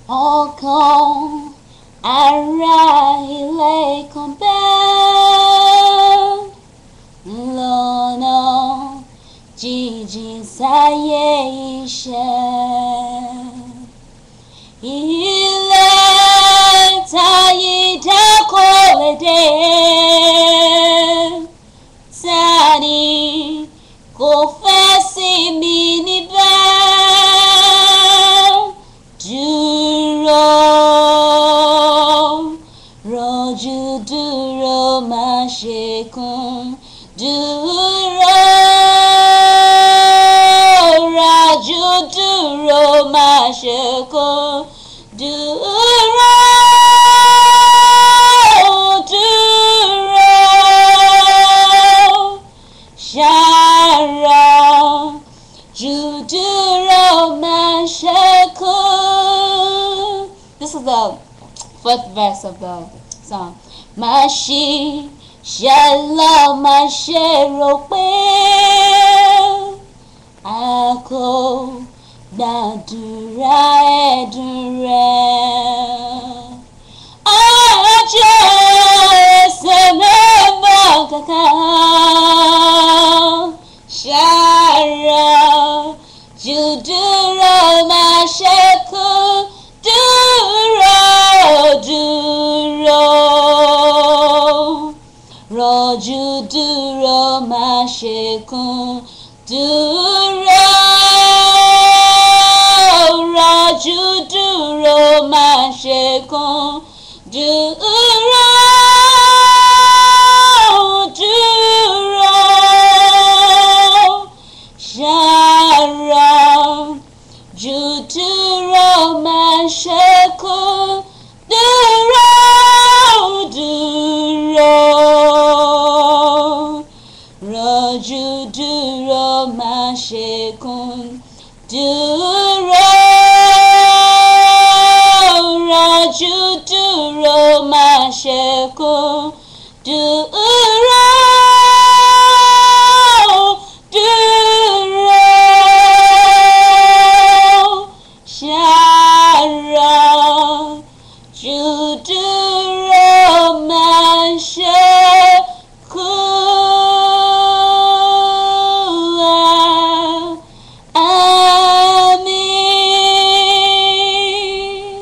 Okan ara ilé kan bẹ́ẹ̀ lọ́nà jinjin sáyé iṣẹ́. Ilé táyé dá kole dé, tani kò fẹ́ simi níbẹ̀. Duro, roju, duro, mase kun. Duro, roju, duro, mase kun. Duro, duro, shara, duro, mase kun. This is the fourth verse of the song. Mase shalom mase rò pé a kò gbadura edun rẹ̀. Ọjọ́ ẹsẹ̀ mẹ́fà kankan ṣàrà jù dúró mase kun. Duro, duro, roju, duro, mase kun. Duro, roju, duro, mase kun. Duro, duro, shara, duro, mase kun. Duro, duro, roju, duro, mase kun. Duro, roju, duro, mase kun.